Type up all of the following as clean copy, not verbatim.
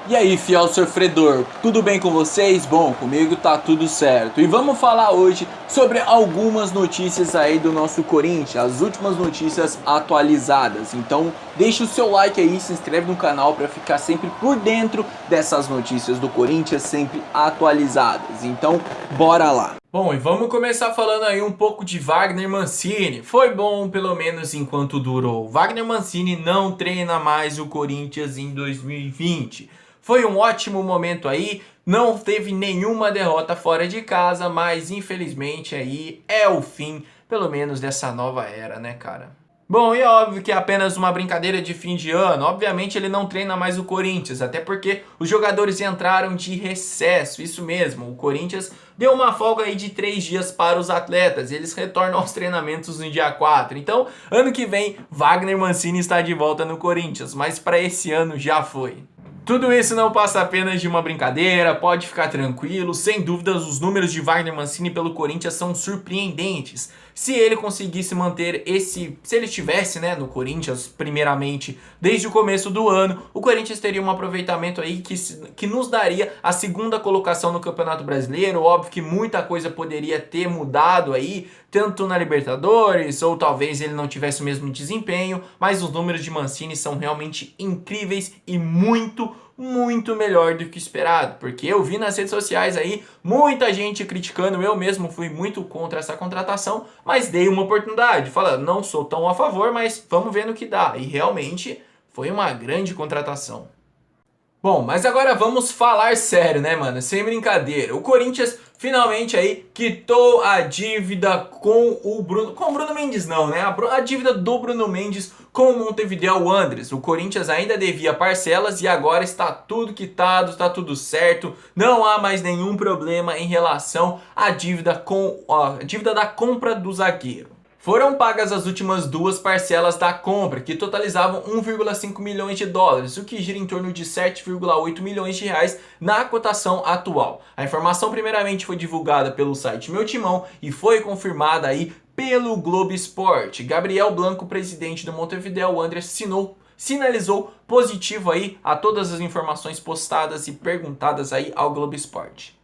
E aí, fiel sofredor, tudo bem com vocês? Bom, comigo tá tudo certo. E vamos falar hoje sobre algumas notícias aí do nosso Corinthians, as últimas notícias atualizadas. Então, deixa o seu like aí, se inscreve no canal para ficar sempre por dentro dessas notícias do Corinthians, sempre atualizadas. Então, bora lá. Bom, e vamos começar falando aí um pouco de Wagner Mancini. Foi bom, pelo menos enquanto durou. Wagner Mancini não treina mais o Corinthians em 2020. Foi um ótimo momento aí, não teve nenhuma derrota fora de casa, mas infelizmente aí é o fim, pelo menos dessa nova era, né, cara? Bom, e é óbvio que é apenas uma brincadeira de fim de ano. Obviamente ele não treina mais o Corinthians, até porque os jogadores entraram de recesso, isso mesmo. O Corinthians deu uma folga aí de 3 dias para os atletas. Eles retornam aos treinamentos no dia 4. Então, ano que vem, Wagner Mancini está de volta no Corinthians, mas para esse ano já foi. Tudo isso não passa apenas de uma brincadeira, pode ficar tranquilo. Sem dúvidas, os números de Wagner Mancini pelo Corinthians são surpreendentes. Se ele conseguisse manter se ele estivesse, né, no Corinthians, primeiramente, desde o começo do ano, o Corinthians teria um aproveitamento aí que nos daria a segunda colocação no Campeonato Brasileiro. Óbvio que muita coisa poderia ter mudado aí, tanto na Libertadores, ou talvez ele não tivesse o mesmo desempenho, mas os números de Mancini são realmente incríveis e muito melhor do que esperado, porque eu vi nas redes sociais aí muita gente criticando, eu mesmo fui muito contra essa contratação, mas dei uma oportunidade, falando, não sou tão a favor, mas vamos ver no que dá, e realmente foi uma grande contratação. Bom, mas agora vamos falar sério, né, mano? Sem brincadeira. O Corinthians finalmente aí quitou a dívida com o Bruno... Com o Bruno Mendes não, né? A dívida do Bruno Mendes com o Montevideo Wanderers. O Corinthians ainda devia parcelas e agora está tudo quitado, está tudo certo. Não há mais nenhum problema em relação à dívida a dívida da compra do zagueiro. Foram pagas as últimas duas parcelas da compra, que totalizavam 1,5 milhões de dólares, o que gira em torno de 7,8 milhões de reais na cotação atual. A informação primeiramente foi divulgada pelo site Meu Timão e foi confirmada aí pelo Globo Esporte. Gabriel Blanco, presidente do Montevideo Wanderers, sinalizou positivo aí a todas as informações postadas e perguntadas aí ao Globo Esporte.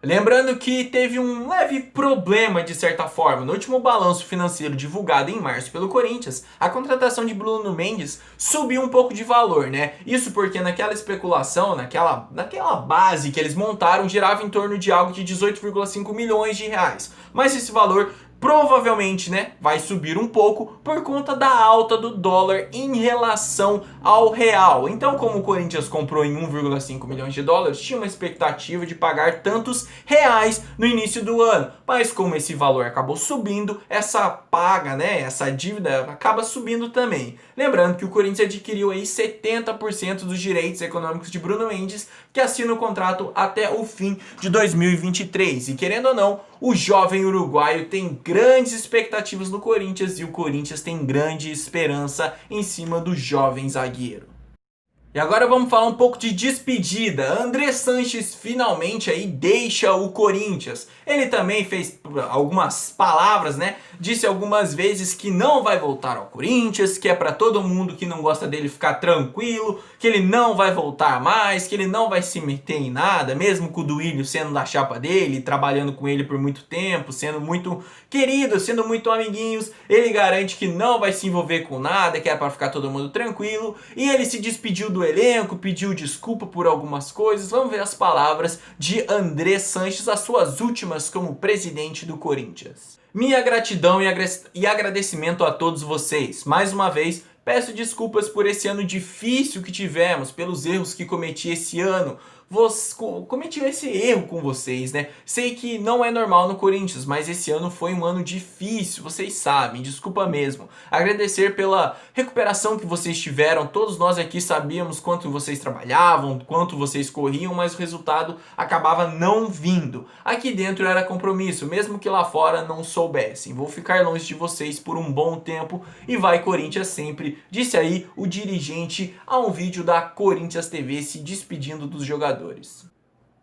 Lembrando que teve um leve problema de certa forma. No último balanço financeiro divulgado em março pelo Corinthians, a contratação de Bruno Mendes subiu um pouco de valor, né? Isso porque naquela especulação, naquela base que eles montaram, girava em torno de algo de 18,5 milhões de reais. Mas esse valor provavelmente, né, vai subir um pouco por conta da alta do dólar em relação ao real. Então, como o Corinthians comprou em 1,5 milhões de dólares, tinha uma expectativa de pagar tantos reais no início do ano. Mas como esse valor acabou subindo, essa paga, né, essa dívida acaba subindo também. Lembrando que o Corinthians adquiriu aí 70% dos direitos econômicos de Bruno Mendes, que assina o contrato até o fim de 2023. E querendo ou não, o jovem uruguaio tem grandes expectativas no Corinthians e o Corinthians tem grande esperança em cima do jovem zagueiro. E agora vamos falar um pouco de despedida. André Sanches finalmente aí deixa o Corinthians. Ele também fez algumas palavras, né? Disse algumas vezes que não vai voltar ao Corinthians, que é para todo mundo que não gosta dele ficar tranquilo, que ele não vai voltar mais, que ele não vai se meter em nada, mesmo com o Duílio sendo da chapa dele, trabalhando com ele por muito tempo, sendo muito querido, sendo muito amiguinhos. Ele garante que não vai se envolver com nada, que é para ficar todo mundo tranquilo. E ele se despediu do elenco, pediu desculpa por algumas coisas. Vamos ver as palavras de André Sanches, as suas últimas como presidente do Corinthians. Minha gratidão e agradecimento a todos vocês. Mais uma vez, peço desculpas por esse ano difícil que tivemos, pelos erros que cometi esse ano. Cometi esse erro com vocês, né? Sei que não é normal no Corinthians, mas esse ano foi um ano difícil, vocês sabem, desculpa mesmo. Agradecer pela recuperação que vocês tiveram, todos nós aqui sabíamos quanto vocês trabalhavam, quanto vocês corriam, mas o resultado acabava não vindo. Aqui dentro era compromisso, mesmo que lá fora não soubessem. Vou ficar longe de vocês por um bom tempo e vai Corinthians sempre, disse aí o dirigente a um vídeo da Corinthians TV se despedindo dos jogadores.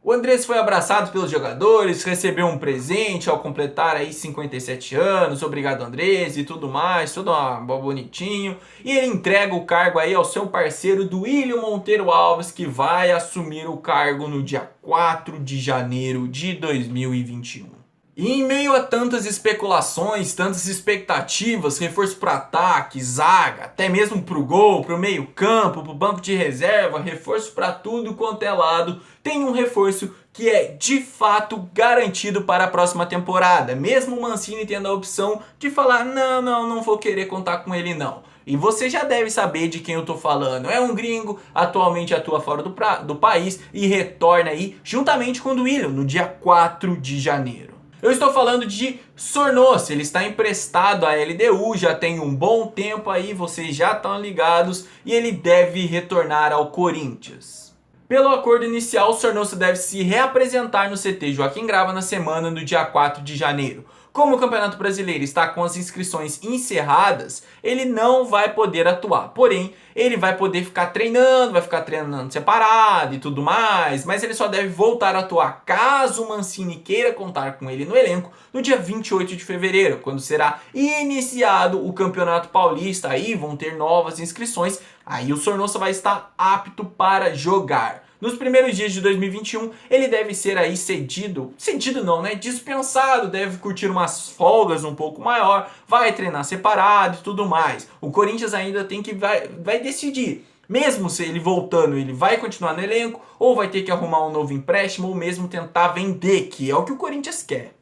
O Andrés foi abraçado pelos jogadores, recebeu um presente ao completar aí 57 anos, obrigado Andrés e tudo mais, tudo bonitinho. E ele entrega o cargo aí ao seu parceiro Duílio Monteiro Alves, que vai assumir o cargo no dia 4 de janeiro de 2021. E em meio a tantas especulações, tantas expectativas, reforço para ataque, zaga, até mesmo para o gol, para o meio campo, para o banco de reserva, reforço para tudo quanto é lado, tem um reforço que é de fato garantido para a próxima temporada, mesmo o Mancini tendo a opção de falar, não vou querer contar com ele não. E você já deve saber de quem eu tô falando. É um gringo, atualmente atua fora do país e retorna aí juntamente com o Duílio no dia 4 de janeiro. Eu estou falando de Sornosa, ele está emprestado à LDU, já tem um bom tempo aí, vocês já estão ligados, e ele deve retornar ao Corinthians. Pelo acordo inicial, o Sornosa deve se reapresentar no CT Joaquim Grava na semana do dia 4 de janeiro. Como o Campeonato Brasileiro está com as inscrições encerradas, ele não vai poder atuar. Porém, ele vai poder ficar treinando, vai ficar treinando separado e tudo mais, mas ele só deve voltar a atuar caso o Mancini queira contar com ele no elenco no dia 28 de fevereiro, quando será iniciado o Campeonato Paulista. Aí vão ter novas inscrições, aí o Sornosa vai estar apto para jogar. Nos primeiros dias de 2021, ele deve ser aí dispensado, deve curtir umas folgas um pouco maior, vai treinar separado e tudo mais. O Corinthians ainda vai decidir, mesmo se ele voltando, ele vai continuar no elenco, ou vai ter que arrumar um novo empréstimo, ou mesmo tentar vender, que é o que o Corinthians quer.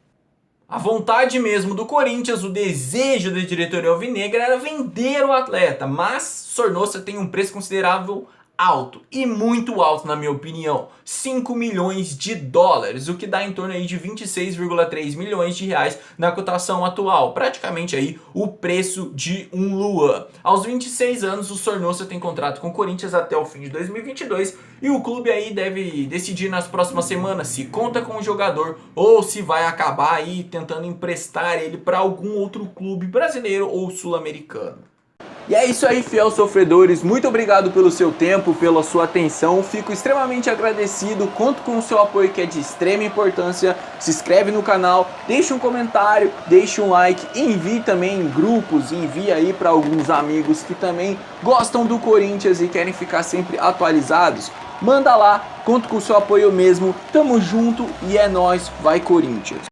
A vontade mesmo do Corinthians, o desejo da diretoria alvinegra era vender o atleta, mas Sornosa tem um preço considerável alto, e muito alto na minha opinião, 5 milhões de dólares, o que dá em torno aí de 26,3 milhões de reais na cotação atual, praticamente aí o preço de um Luan. Aos 26 anos, o Sornosa tem contrato com o Corinthians até o fim de 2022 e o clube aí deve decidir nas próximas semanas se conta com o jogador ou se vai acabar aí tentando emprestar ele para algum outro clube brasileiro ou sul-americano. E é isso aí, fiel sofredores, muito obrigado pelo seu tempo, pela sua atenção, fico extremamente agradecido, conto com o seu apoio que é de extrema importância, se inscreve no canal, deixa um comentário, deixa um like, envie também em grupos, envie aí para alguns amigos que também gostam do Corinthians e querem ficar sempre atualizados, manda lá, conto com o seu apoio mesmo, tamo junto e é nóis, vai Corinthians!